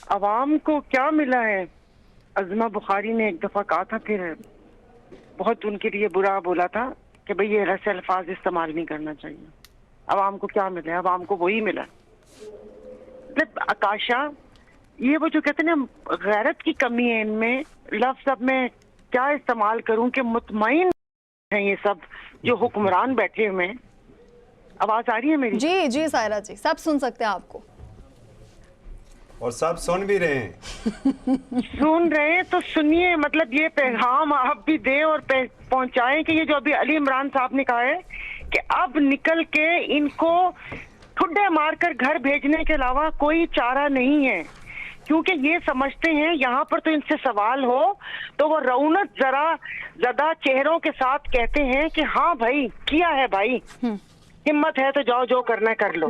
अवाम को क्या मिला है? अज़मा बुखारी ने एक दफा कहा था, फिर बहुत उनके लिए बुरा बोला था कि भाई ये ऐसे अल्फाज इस्तेमाल नहीं करना चाहिए। अवाम को क्या मिला है? अवाम को वही मिला। मतलब आकाशा, ये वो जो कहते हैं ना गैरत की कमी है इनमें। लफ्ज अब मैं क्या इस्तेमाल करूं कि मुतमईन है ये सब जो हुक्मरान बैठे हुए हैं। आवाज आ रही है मेरी? जी जी सायरा जी, सब सुन सकते हैं आपको और सब सुन भी रहे हैं। सुन रहे हैं तो सुनिए। मतलब ये पैगाम आप भी दे और पहुंचाएं कि ये जो अभी अली इमरान साहब ने कहा है कि अब निकल के इनको ठुड्डे मारकर घर भेजने के अलावा कोई चारा नहीं है, क्योंकि ये समझते हैं यहाँ पर तो इनसे सवाल हो तो वो रौनक जरा ज्यादा चेहरों के साथ कहते हैं कि हाँ भाई किया है भाई, हिम्मत है तो जाओ जो करना है कर लो।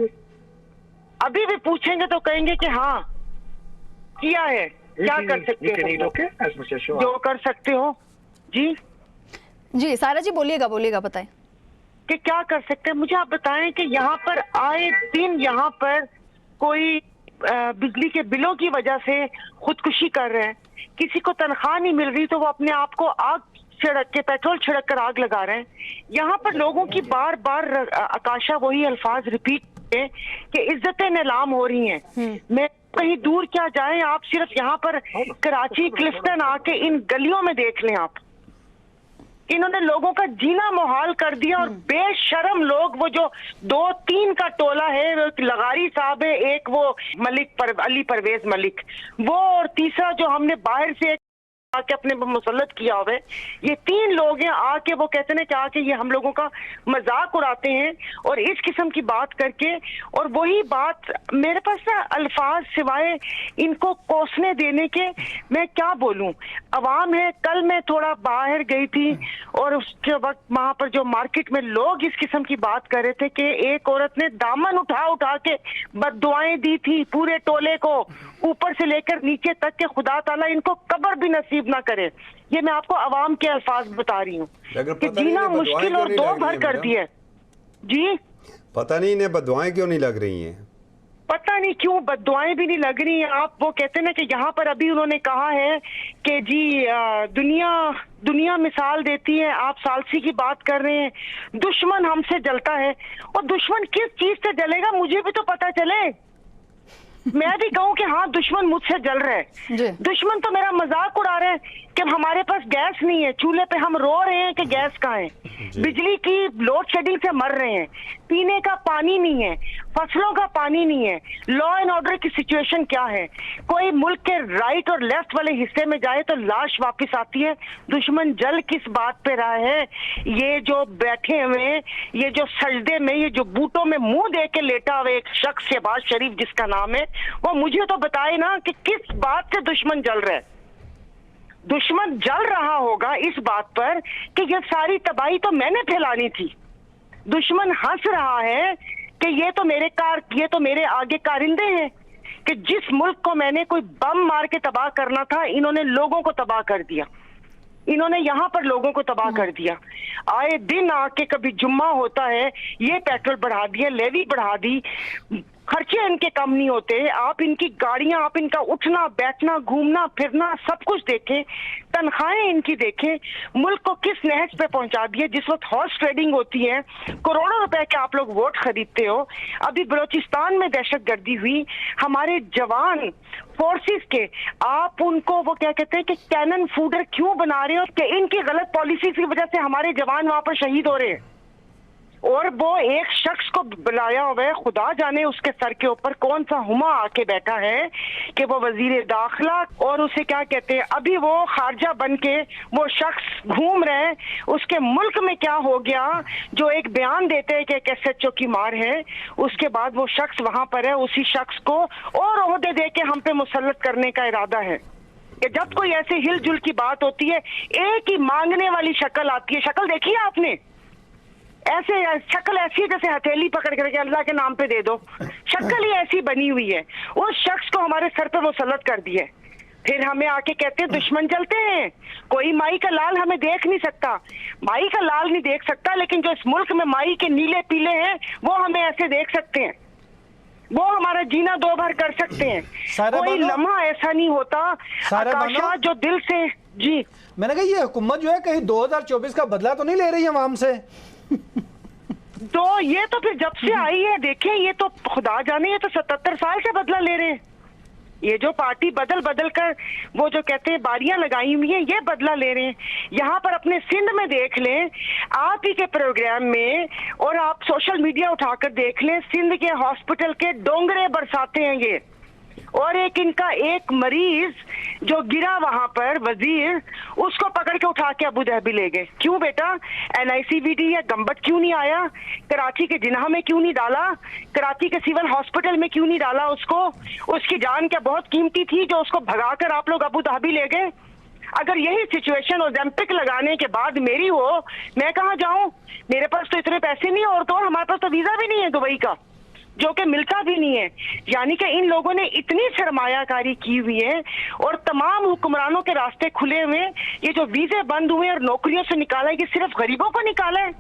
अभी भी पूछेंगे तो कहेंगे कि हाँ किया है, क्या कर सकते हो, जो कर सकते हो। जी जी सायरा जी, बोलिएगा बोलिएगा, बताएं कि क्या कर सकते हैं। मुझे आप बताएं कि यहाँ पर आए दिन यहाँ पर कोई बिजली के बिलों की वजह से खुदकुशी कर रहे हैं, किसी को तनख्वाह नहीं मिल रही तो वो अपने आप को आग छिड़क के, पेट्रोल छिड़क कर आग लगा रहे हैं। यहाँ पर लोगों की बार बार आकाशा वही अल्फाज रिपीट है कि इज्जतें नीलाम हो रही हैं। मैं कहीं दूर क्या जाएं, आप सिर्फ यहाँ पर कराची क्लिफ्टन आके इन गलियों में देख लें आप। इन्होंने लोगों का जीना मुहाल कर दिया और बेशरम लोग, वो जो 2-3 का टोला है, एक लगारी साहब है, एक वो अली परवेज मलिक, वो और तीसरा जो हमने बाहर से आके अपने मुसल्लत किया हुआ है, ये 3 लोग हैं आके वो कहते हैं कि आके ये हम लोगों का मजाक उड़ाते हैं और इस किस्म की बात करके। और वही बात मेरे पास ना अल्फाज सिवाय इनको कोसने देने के मैं क्या बोलूं। अवाम है, कल मैं थोड़ा बाहर गई थी और उसके वक्त वहां पर जो मार्केट में लोग इस किस्म की बात कर रहे थे कि एक औरत ने दामन उठा उठा के बद्दुआएं दी थी पूरे टोले को, ऊपर से लेकर नीचे तक के खुदा ताला इनको कब्र भी नसीब ना करे। ये मैं आपको अवाम के अल्फाज बता रही हूँ कि जीना मुश्किल और दो भर कर दिए। जी पता नहीं इन्हें बददुआएं क्यों नहीं लग रही हैं, पता नहीं क्यों बद्दुआएं भी नहीं लग रही हैं। आप वो कहते हैं ना कि यहाँ पर अभी उन्होंने कहा है कि जी दुनिया मिसाल देती है, आप सालसी की बात कर रहे हैं, दुश्मन हमसे जलता है। और दुश्मन किस चीज से जलेगा मुझे भी तो पता चले। मैं भी कहूँ कि हाँ दुश्मन मुझसे जल रहा है, दुश्मन तो मेरा मजाक उड़ा रहे हैं कि हमारे पास गैस नहीं है, चूल्हे पे हम रो रहे हैं कि गैस कहाँ है, बिजली की लोड शेडिंग से मर रहे हैं, पीने का पानी नहीं है, फसलों का पानी नहीं है, लॉ एंड ऑर्डर की सिचुएशन क्या है। कोई मुल्क के राइट और लेफ्ट वाले हिस्से में जाए तो लाश वापस आती है। दुश्मन जल किस बात पे रहा है? ये जो बैठे हुए, ये जो सजदे में, ये जो बूटों में मुंह दे के लेटा हुआ एक शख्स शहबाज शरीफ जिसका नाम है, वो मुझे तो बताए ना कि किस बात से दुश्मन जल रहा है। दुश्मन जल रहा होगा इस बात पर कि ये सारी तबाही तो मैंने फैलानी थी। दुश्मन हंस रहा है कि ये तो मेरे आगे कारिंदे हैं कि जिस मुल्क को मैंने कोई बम मार के तबाह करना था, इन्होंने लोगों को तबाह कर दिया। इन्होंने यहाँ पर लोगों को तबाह कर दिया। आए दिन आके कभी जुम्मा होता है, ये पेट्रोल बढ़ा दिया, लेवी बढ़ा दी, खर्चे इनके कम नहीं होते। आप इनकी गाड़ियां, आप इनका उठना बैठना घूमना फिरना सब कुछ देखें, तनख्वाहें इनकी देखें, मुल्क को किस नहज पे पहुंचा दिए। जिस वक्त हॉर्स ट्रेडिंग होती है, करोड़ों रुपए के आप लोग वोट खरीदते हो। अभी बलोचिस्तान में दहशतगर्दी हुई, हमारे जवान फोर्सेस के, आप उनको वो क्या कहते हैं कि कैनन फूडर क्यों बना रहे हो कि इनकी गलत पॉलिसी की वजह से हमारे जवान वहां पर शहीद हो रहे हैं। और वो एक शख्स को बुलाया हुआ है, खुदा जाने उसके सर के ऊपर कौन सा हुमा आके बैठा है कि वो वजीर दाखिला और उसे क्या कहते हैं, अभी वो खारजा बन के वो शख्स घूम रहे हैं। उसके मुल्क में क्या हो गया जो एक बयान देते हैं कि एक SHO की मार है, उसके बाद वो शख्स वहां पर है, उसी शख्स को और ओहदे दे के हम पे मुसल्लत करने का इरादा है। कि जब कोई ऐसे हिलजुल की बात होती है, एक ही मांगने वाली शक्ल आती है। शक्ल देखी है आपने? ऐसे शक्ल ऐसी है जैसे हथेली पकड़ करके अल्लाह के नाम पे दे दो, शक्ल ही ऐसी बनी हुई है। उस शख्स को हमारे सर पे मुसल्लत कर दिए, फिर हमें आके कहते हैं दुश्मन चलते हैं। कोई माई का लाल हमें देख नहीं सकता, माई का लाल नहीं देख सकता, लेकिन जो इस मुल्क में माई के नीले पीले हैं वो हमें ऐसे देख सकते हैं। वो हमारा जीना दो भर कर सकते हैं। सारा कोई बानो- लम्हा ऐसा नहीं होता सारा आकाशा बानो- जो दिल से जी। मैंने कहा ये हुकूमत जो है कहीं 2024 का बदला तो नहीं ले रही है आवाम से? तो ये तो फिर जब से आई है देखें, ये तो खुदा जाने, ये तो 77 साल से बदला ले रहे हैं। ये जो पार्टी बदल बदल कर वो जो कहते हैं बारियां लगाई हुई हैं, ये बदला ले रहे हैं। यहाँ पर अपने सिंध में देख लें, आप ही के प्रोग्राम में, और आप सोशल मीडिया उठाकर देख लें, सिंध के हॉस्पिटल के डोंगरे बरसाते हैं ये। और एक इनका एक मरीज जो गिरा वहां पर, वजीर, उसको पकड़ के उठा के अबू धाबी ले गए। क्यों बेटा? NICVD या गंबट क्यों नहीं आया? कराची के जिन्हा में क्यों नहीं डाला? कराची के सिविल हॉस्पिटल में क्यों नहीं डाला उसको? उसकी जान क्या बहुत कीमती थी जो उसको भगाकर आप लोग अबू धाबी ले गए? अगर यही सिचुएशन ओलंपिक लगाने के बाद मेरी हो, मैं कहाँ जाऊं? मेरे पास तो इतने पैसे नहीं, और तो हमारे पास तो वीजा भी नहीं है दुबई का, जो कि मिलता भी नहीं है। यानी कि इन लोगों ने इतनी सरमायाकारी की हुई है और तमाम हुक्मरानों के रास्ते खुले हुए। ये जो वीजे बंद हुए और नौकरियों से निकाला है, ये सिर्फ गरीबों को निकाला है।